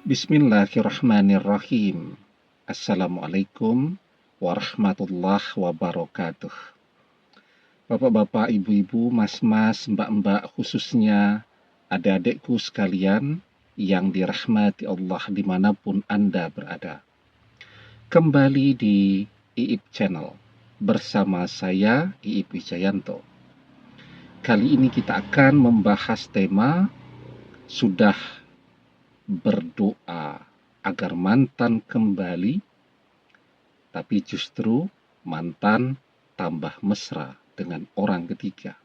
Bismillahirrahmanirrahim. Assalamualaikum warahmatullahi wabarakatuh. Bapak-bapak, ibu-ibu, mas-mas, mbak-mbak, khususnya adik-adikku sekalian yang dirahmati Allah dimanapun Anda berada. Kembali di IIP Channel bersama saya, IIP Wijayanto. Kali ini kita akan membahas tema sudah berdoa agar mantan kembali, tapi justru mantan tambah mesra dengan orang ketiga.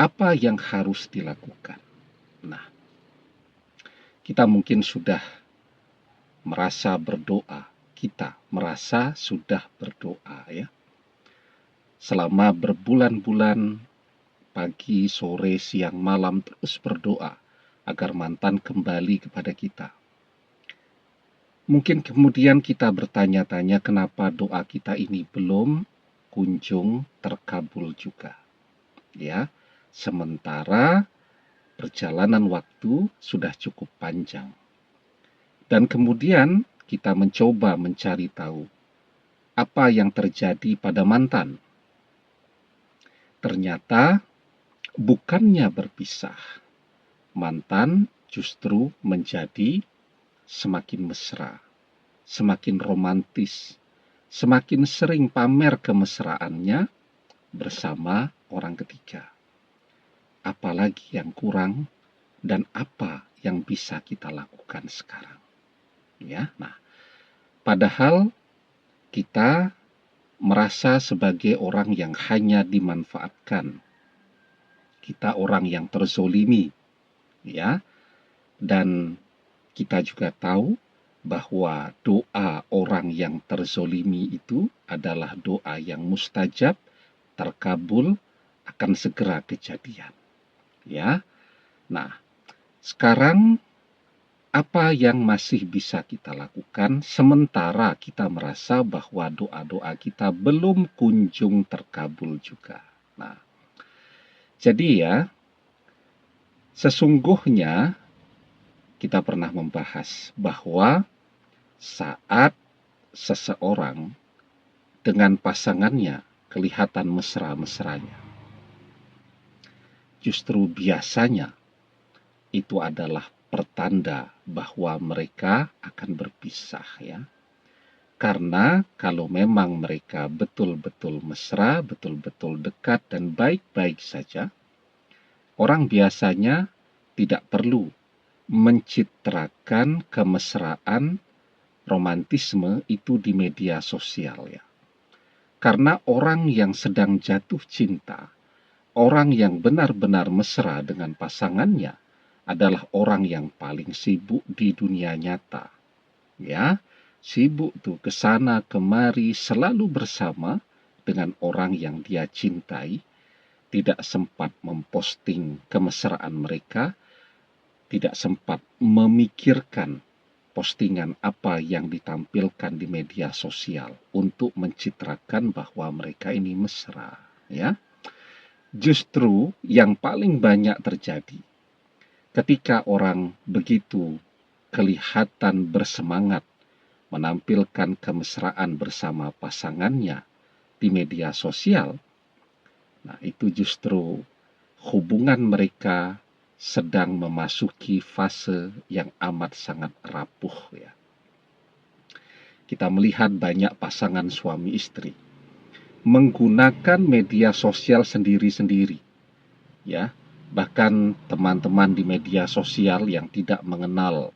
Apa yang harus dilakukan? Nah, kita mungkin sudah merasa sudah berdoa ya. Selama berbulan-bulan, pagi, sore, siang, malam terus berdoa agar mantan kembali kepada kita. Mungkin kemudian kita bertanya-tanya kenapa doa kita ini belum kunjung terkabul juga. Ya, sementara perjalanan waktu sudah cukup panjang. Dan kemudian kita mencoba mencari tahu apa yang terjadi pada mantan. Ternyata bukannya berpisah, mantan justru menjadi semakin mesra, semakin romantis, semakin sering pamer kemesraannya bersama orang ketiga. Apalagi yang kurang dan apa yang bisa kita lakukan sekarang? Ya, nah, padahal kita merasa sebagai orang yang hanya dimanfaatkan. Kita orang yang terzolimi, ya, dan kita juga tahu bahwa doa orang yang terzolimi itu adalah doa yang mustajab, terkabul, akan segera kejadian. Ya, nah, sekarang apa yang masih bisa kita lakukan sementara kita merasa bahwa doa-doa kita belum kunjung terkabul juga? Nah, jadi ya, sesungguhnya kita pernah membahas bahwa saat seseorang dengan pasangannya kelihatan mesra-mesranya, justru biasanya itu adalah pertanda bahwa mereka akan berpisah ya. Karena kalau memang mereka betul-betul mesra, betul-betul dekat dan baik-baik saja, orang biasanya tidak perlu mencitrakan kemesraan, romantisme itu di media sosial ya. Karena orang yang sedang jatuh cinta, orang yang benar-benar mesra dengan pasangannya adalah orang yang paling sibuk di dunia nyata. Ya, sibuk tuh kesana kemari selalu bersama dengan orang yang dia cintai, tidak sempat memposting kemesraan mereka, tidak sempat memikirkan postingan apa yang ditampilkan di media sosial untuk mencitrakan bahwa mereka ini mesra, ya. Justru yang paling banyak terjadi ketika orang begitu kelihatan bersemangat menampilkan kemesraan bersama pasangannya di media sosial. Nah, itu justru hubungan mereka sedang memasuki fase yang amat sangat rapuh ya. Kita melihat banyak pasangan suami istri menggunakan media sosial sendiri-sendiri. Ya, bahkan teman-teman di media sosial yang tidak mengenal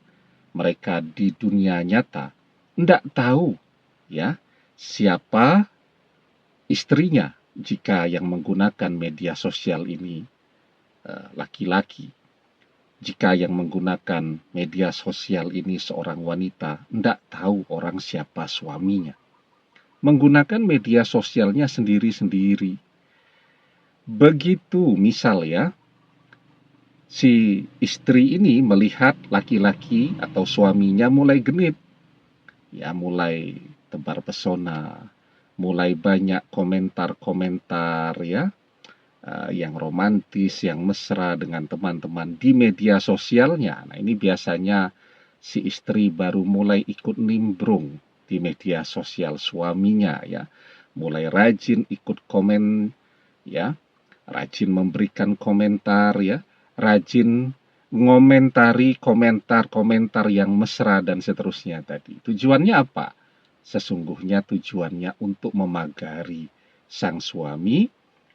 mereka di dunia nyata tidak tahu ya siapa istrinya jika yang menggunakan media sosial ini laki-laki. Jika yang menggunakan media sosial ini seorang wanita, tidak tahu orang siapa suaminya. Menggunakan media sosialnya sendiri-sendiri. Begitu misal ya, si istri ini melihat laki-laki atau suaminya mulai genit, ya mulai tebar pesona, mulai banyak komentar-komentar ya, yang romantis, yang mesra dengan teman-teman di media sosialnya. Nah, ini biasanya si istri baru mulai ikut nimbrung di media sosial suaminya ya. Mulai rajin ikut komen ya, rajin memberikan komentar ya, rajin ngomentari komentar-komentar yang mesra dan seterusnya tadi. Tujuannya apa? Sesungguhnya tujuannya untuk memagari sang suami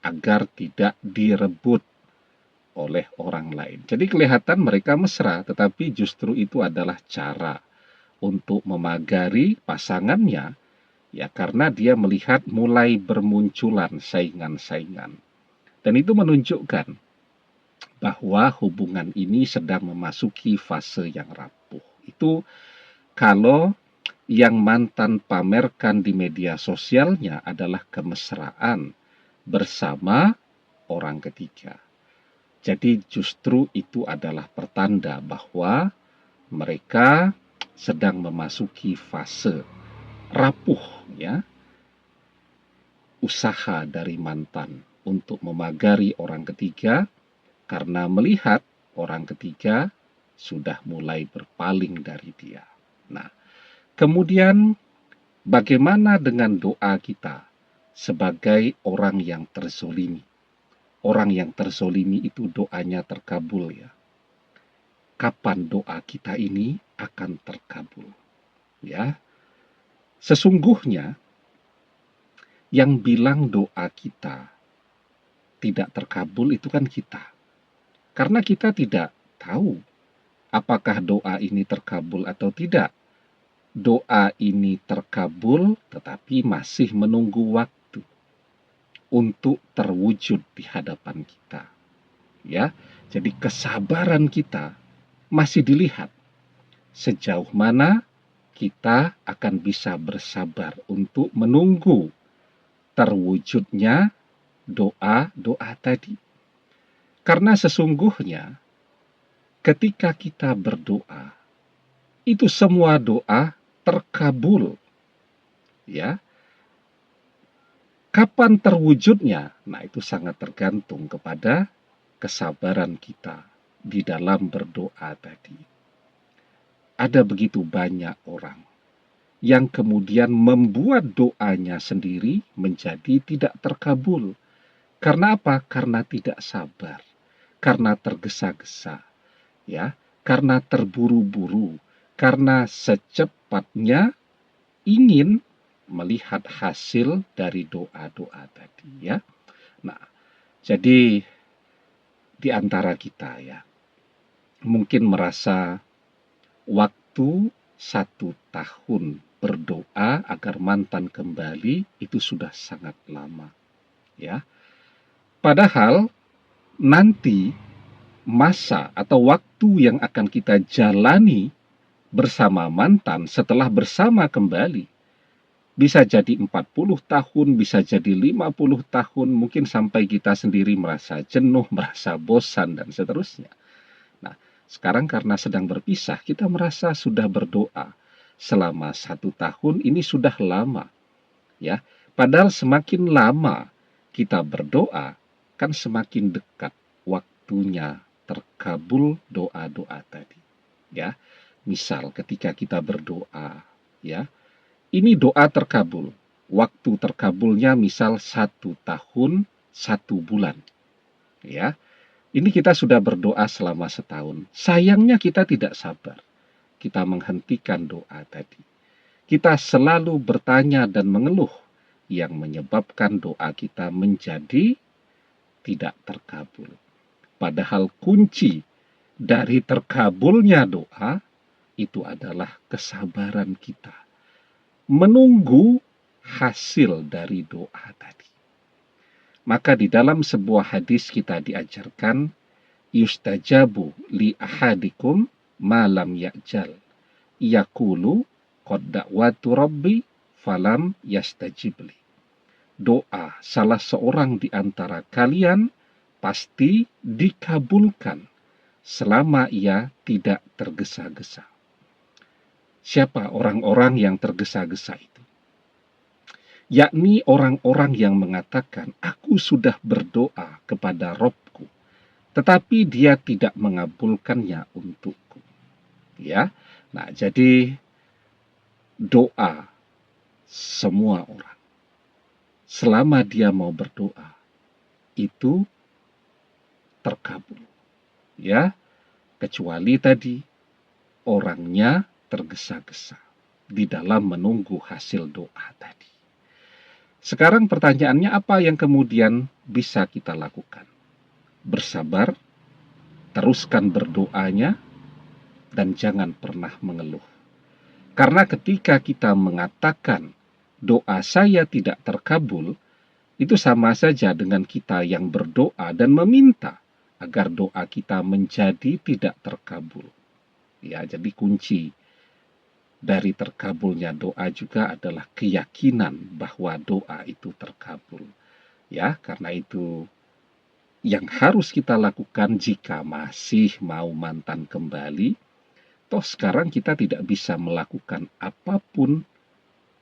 agar tidak direbut oleh orang lain. Jadi kelihatan mereka mesra, tetapi justru itu adalah cara untuk memagari pasangannya, ya karena dia melihat mulai bermunculan saingan-saingan. Dan itu menunjukkan bahwa hubungan ini sedang memasuki fase yang rapuh. Itu kalau yang mantan pamerkan di media sosialnya adalah kemesraan bersama orang ketiga. Jadi justru itu adalah pertanda bahwa mereka sedang memasuki fase rapuh ya, usaha dari mantan untuk memagari orang ketiga karena melihat orang ketiga sudah mulai berpaling dari dia. Nah, kemudian bagaimana dengan doa kita sebagai orang yang terzolimi? Orang yang terzolimi itu doanya terkabul ya. Kapan doa kita ini akan terkabul? Ya, sesungguhnya yang bilang doa kita tidak terkabul itu kan kita. Karena kita tidak tahu apakah doa ini terkabul atau tidak. Doa ini terkabul tetapi masih menunggu waktu untuk terwujud di hadapan kita. Ya, jadi kesabaran kita masih dilihat sejauh mana kita akan bisa bersabar untuk menunggu terwujudnya doa-doa tadi. Karena sesungguhnya ketika kita berdoa, itu semua doa terkabul. Ya. Kapan terwujudnya? Nah, itu sangat tergantung kepada kesabaran kita di dalam berdoa tadi. Ada begitu banyak orang yang kemudian membuat doanya sendiri menjadi tidak terkabul. Karena apa? Karena tidak sabar, karena tergesa-gesa, ya, karena terburu-buru, karena secepatnya ingin melihat hasil dari doa-doa tadi ya. Nah, jadi di antara kita ya, mungkin merasa waktu 1 tahun berdoa agar mantan kembali itu sudah sangat lama ya. Padahal nanti masa atau waktu yang akan kita jalani bersama mantan setelah bersama kembali bisa jadi 40 tahun, bisa jadi 50 tahun, mungkin sampai kita sendiri merasa jenuh, merasa bosan, dan seterusnya. Nah, sekarang karena sedang berpisah, kita merasa sudah berdoa selama 1 tahun, ini sudah lama. Ya, padahal semakin lama kita berdoa, kan semakin dekat waktunya terkabul doa-doa tadi. Ya, misal ketika kita berdoa, ya, ini doa terkabul. Waktu terkabulnya misal 1 tahun, 1 bulan. Ya, ini kita sudah berdoa selama setahun. Sayangnya kita tidak sabar. Kita menghentikan doa tadi. Kita selalu bertanya dan mengeluh yang menyebabkan doa kita menjadi tidak terkabul. Padahal kunci dari terkabulnya doa itu adalah kesabaran kita menunggu hasil dari doa tadi. Maka di dalam sebuah hadis kita diajarkan, yustajabu li ahadikum malam ya'jal, yaqulu qad da'watu rabbi falam yastajibli. Doa salah seorang di antara kalian pasti dikabulkan selama ia tidak tergesa-gesa. Siapa orang-orang yang tergesa-gesa itu? yakni orang-orang yang mengatakan, aku sudah berdoa kepada Robku, tetapi dia tidak mengabulkannya untukku. Ya, nah jadi doa semua orang, selama dia mau berdoa, itu terkabul. Ya, kecuali tadi orangnya tergesa-gesa di dalam menunggu hasil doa tadi. Sekarang pertanyaannya, apa yang kemudian bisa kita lakukan? Bersabar, teruskan berdoanya, dan jangan pernah mengeluh. Karena ketika kita mengatakan doa saya tidak terkabul, itu sama saja dengan kita yang berdoa dan meminta agar doa kita menjadi tidak terkabul. Ya, jadi kunci dari terkabulnya doa juga adalah keyakinan bahwa doa itu terkabul. Ya, karena itu yang harus kita lakukan jika masih mau mantan kembali. Toh sekarang kita tidak bisa melakukan apapun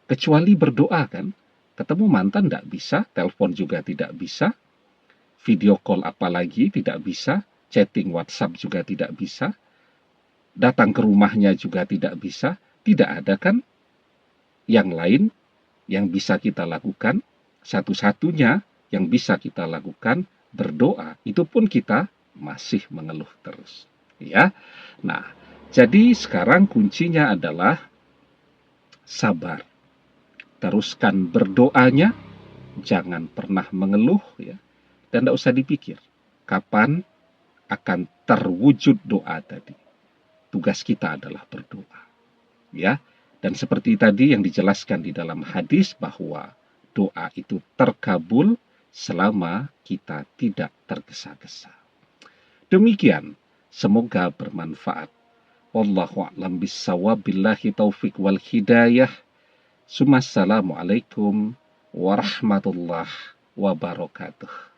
kecuali berdoa kan. Ketemu mantan tidak bisa, telepon juga tidak bisa, video call apalagi tidak bisa, chatting WhatsApp juga tidak bisa, datang ke rumahnya juga tidak bisa. Tidak ada kan yang lain yang bisa kita lakukan. Satu-satunya yang bisa kita lakukan berdoa. Itu pun kita masih mengeluh terus. Ya. Nah, jadi sekarang kuncinya adalah sabar. Teruskan berdoanya, jangan pernah mengeluh ya. Dan tidak usah dipikir kapan akan terwujud doa tadi. Tugas kita adalah berdoa. Ya, dan seperti tadi yang dijelaskan di dalam hadis bahwa doa itu terkabul selama kita tidak tergesa-gesa. Demikian, semoga bermanfaat. Wallahu a'lam bishawab, billahi taufik wal hidayah. Assalamualaikum warahmatullahi wabarakatuh.